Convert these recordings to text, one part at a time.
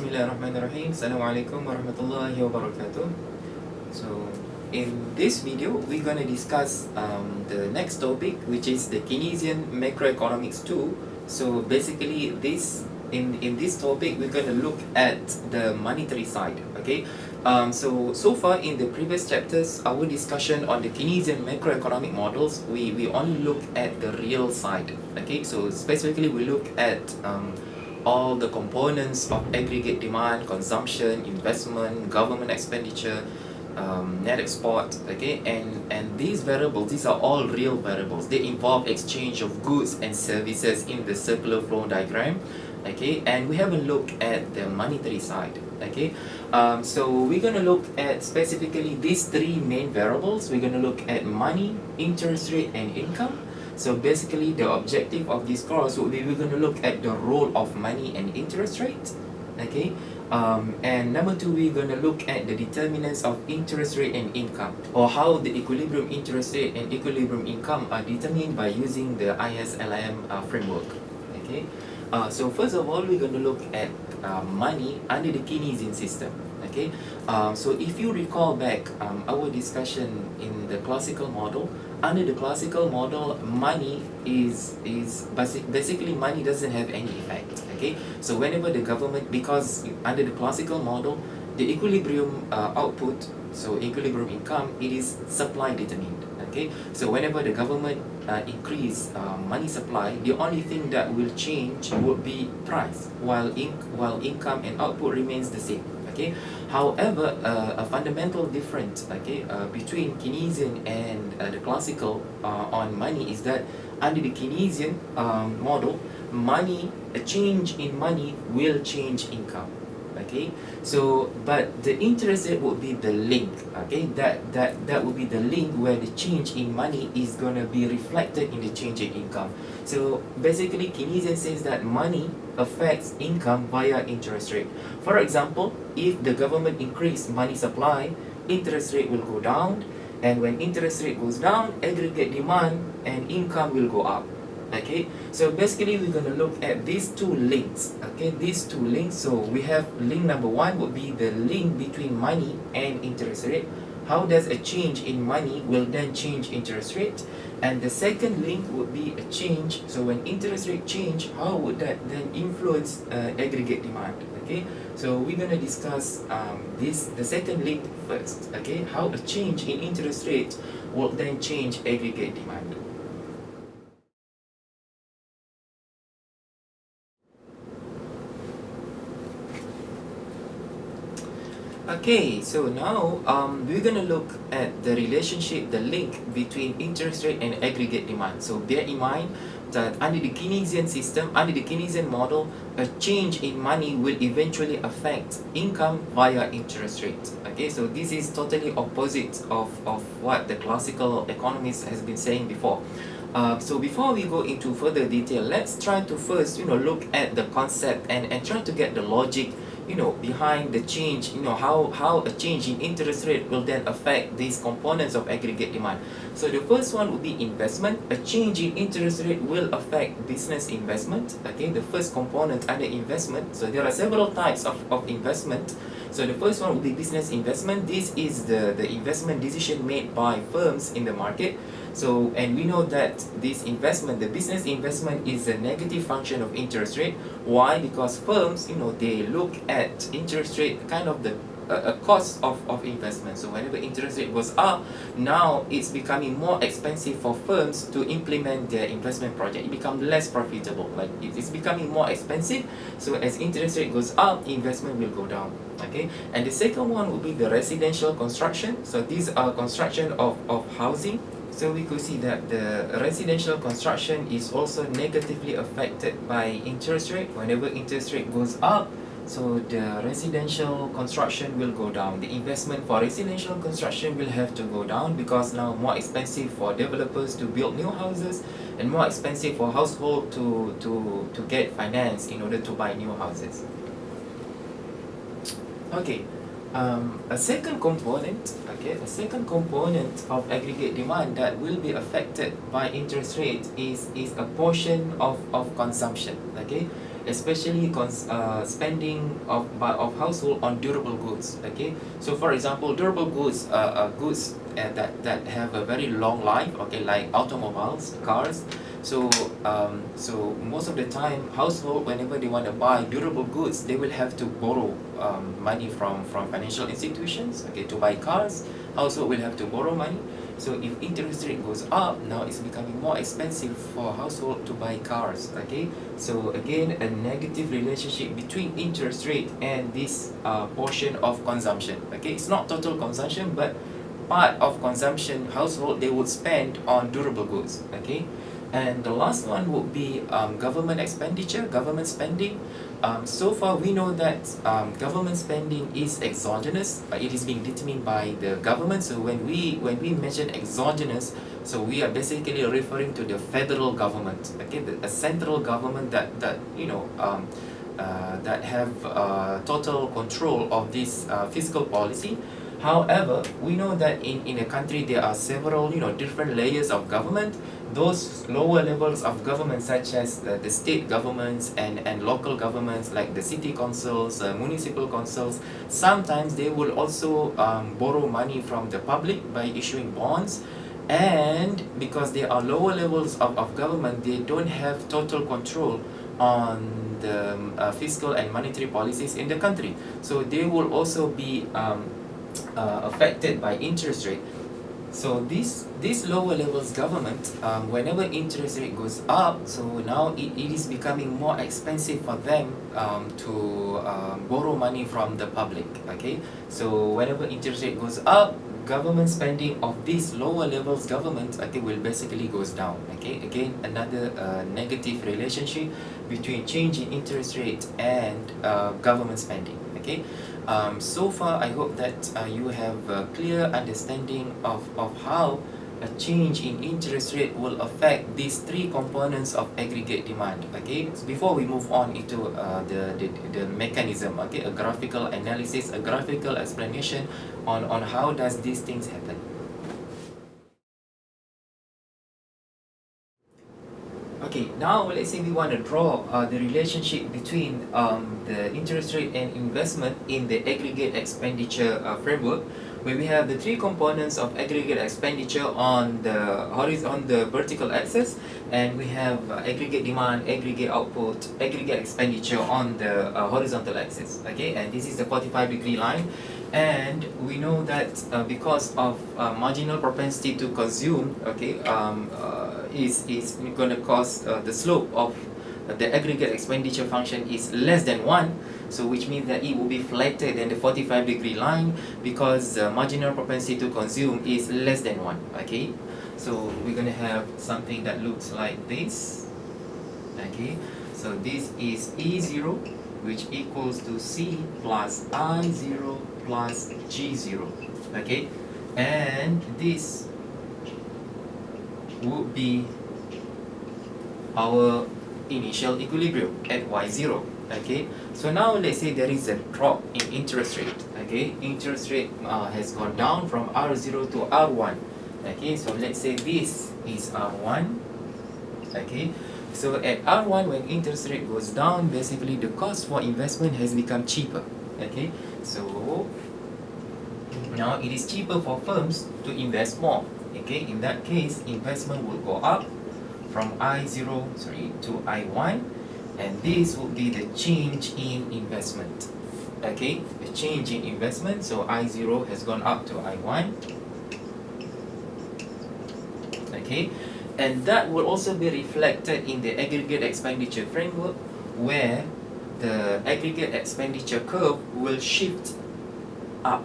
Bismillahirrahmanirrahim. Assalamualaikum warahmatullahi wabarakatuh. So, in this video, we're going to discuss the next topic, which is the Keynesian macroeconomics 2. So, basically, in this topic, we're going to look at the monetary side. Okay. So far in the previous chapters, our discussion on the Keynesian macroeconomic models, we only look at the real side. Okay. So specifically, we look at all the components of aggregate demand, consumption, investment, government expenditure, net export, okay, and these variables, these are all real variables. They involve exchange of goods and services in the circular flow diagram, okay, and we haven't looked at the monetary side, okay. So we're going to look at specifically these three main variables. We're going to look at money, interest rate, and income. So basically, the objective of this course will be we're going to look at the role of money and interest rate, okay? And number two, we're going to look at the determinants of interest rate and income, or how the equilibrium interest rate and equilibrium income are determined by using the ISLM framework, okay? So first of all, we're going to look at money under the Keynesian system, okay? So if you recall back our discussion in the classical model, under the classical model, money is basically money doesn't have any effect, okay? So whenever the government, because under the classical model, the equilibrium output, so equilibrium income, it is supply determined, okay? So whenever the government increase money supply, the only thing that will change would be price, while income and output remains the same, okay? However, a fundamental difference, okay, between Keynesian and the classical on money is that under the Keynesian model, a change in money will change income, okay. So but the interest rate would be the link, okay, that would be the link where the change in money is going to be reflected in the change in income. So basically, Keynesian says that money affects income via interest rate. For example, if the government increase money supply, interest rate will go down, and when interest rate goes down, aggregate demand and income will go up. Okay, so basically we're going to look at these two links, okay, these two links. So we have link number one would be the link between money and interest rate. How does a change in money will then change interest rate? And the second link would be a change, so when interest rate change, how would that then influence aggregate demand, okay? So we're going to discuss the second link first, okay, how a change in interest rate will then change aggregate demand. Okay, so now we're going to look at the relationship, the link between interest rate and aggregate demand. So bear in mind that under the Keynesian system, under the Keynesian model, a change in money will eventually affect income via interest rate. Okay, so this is totally opposite of what the classical economist has been saying before. So before we go into further detail, let's try to first, look at the concept and try to get the logic, behind the change, how a change in interest rate will then affect these components of aggregate demand. So the first one would be investment. A change in interest rate will affect business investment, okay, the first component under investment. So there are several types of investment. So the first one would be business investment. This is the investment decision made by firms in the market. So, and we know that this investment, the business investment, is a negative function of interest rate. Why? Because firms, they look at interest rate kind of the a cost of investment. So whenever interest rate goes up, now it's becoming more expensive for firms to implement their investment project. It becomes less profitable. Like it's becoming more expensive. So as interest rate goes up, investment will go down. Okay. And the second one would be the residential construction. So these are construction of housing. So we could see that the residential construction is also negatively affected by interest rate. Whenever interest rate goes up, so the residential construction will go down. The investment for residential construction will have to go down because now more expensive for developers to build new houses and more expensive for household to get finance in order to buy new houses. Okay. A second component of aggregate demand that will be affected by interest rate is a portion of consumption, okay? especially spending of household on durable goods. Okay, so for example, durable goods are goods that have a very long life. Okay, like automobiles, cars. So most of the time, household, whenever they want to buy durable goods, they will have to borrow money from financial institutions. Okay, to buy cars, household will have to borrow money. So if interest rate goes up, now it's becoming more expensive for household to buy cars. Okay, so again, a negative relationship between interest rate and this portion of consumption. Okay, it's not total consumption, but part of consumption household they would spend on durable goods. Okay, and the last one would be government expenditure, government spending. So far we know that government spending is exogenous. It is being determined by the government. So when we mention exogenous, so we are basically referring to the federal government. Okay, a central government that that have total control of this fiscal policy. However, we know that in a country there are several different layers of government. Those lower levels of government, such as the state governments and local governments like the city councils, municipal councils, sometimes they will also borrow money from the public by issuing bonds. And because they are lower levels of government, they don't have total control on the fiscal and monetary policies in the country. So they will also be affected by interest rate. So this lower levels government, whenever interest rate goes up, so now it is becoming more expensive for them to borrow money from the public. Okay, so whenever interest rate goes up, government spending of these lower levels government, I think, will basically goes down. Okay, again, another negative relationship between change in interest rate and government spending. Okay, so far I hope that you have a clear understanding of how a change in interest rate will affect these three components of aggregate demand. Okay, so before we move on into the mechanism, okay, a graphical analysis, a graphical explanation on how does these things happen. Okay, now let's say we want to draw the relationship between the interest rate and investment in the aggregate expenditure framework, where we have the three components of aggregate expenditure on the vertical axis, and we have aggregate demand, aggregate output, aggregate expenditure on the horizontal axis. Okay, and this is the 45-degree line. And we know that because of marginal propensity to consume, okay, is going to cause the slope of the aggregate expenditure function is less than 1, so which means that it will be flatter than the 45-degree line because marginal propensity to consume is less than 1. Okay, so we're going to have something that looks like this. Okay, so this is E0, which equals to C plus I0 plus G0. Okay, and this would be our initial equilibrium at Y0. Okay, so now let's say there is a drop in interest rate. Okay, interest rate has gone down from R0 to R1. Okay, so let's say this is R1. Okay, so at R1, when interest rate goes down, basically the cost for investment has become cheaper. Okay, so now it is cheaper for firms to invest more. Okay, in that case, investment will go up from I0 to I1, and this will be the change in investment. Okay, the change in investment, so I0 has gone up to I1. Okay, and that will also be reflected in the aggregate expenditure framework, where the aggregate expenditure curve will shift up.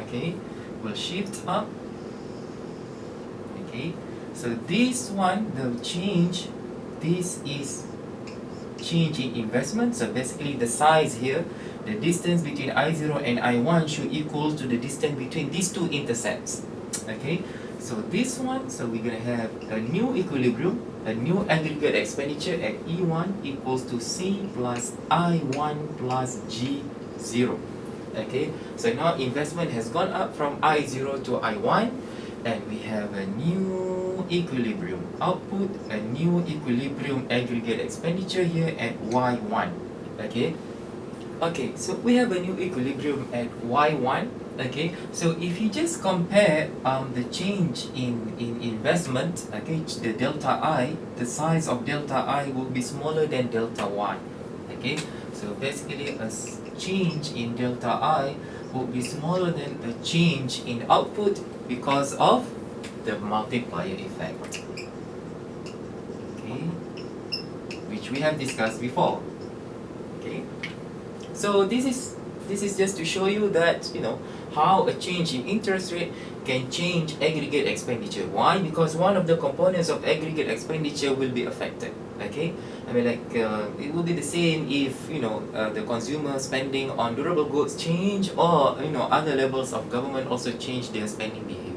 Okay, will shift up. Okay, so this one, the change, this is change in investment. So basically the size here, the distance between I0 and I1 should equal to the distance between these two intercepts. Okay, so this one, so we're going to have a new equilibrium, a new aggregate expenditure at E1 equals to C plus I1 plus G0. Okay, so now investment has gone up from I0 to I1, and we have a new equilibrium. Output a new equilibrium aggregate expenditure here at Y1. Okay. Okay, so we have a new equilibrium at Y1. Okay, so if you just compare the change in investment, okay, the delta I, the size of delta I will be smaller than delta Y. Okay, so basically change in delta I will be smaller than a change in output because of the multiplier effect. Okay, which we have discussed before. Okay, so this is just to show you that how a change in interest rate can change aggregate expenditure. Why? Because one of the components of aggregate expenditure will be affected. Okay, I mean it will be the same if the consumer spending on durable goods change, or other levels of government also change their spending behavior.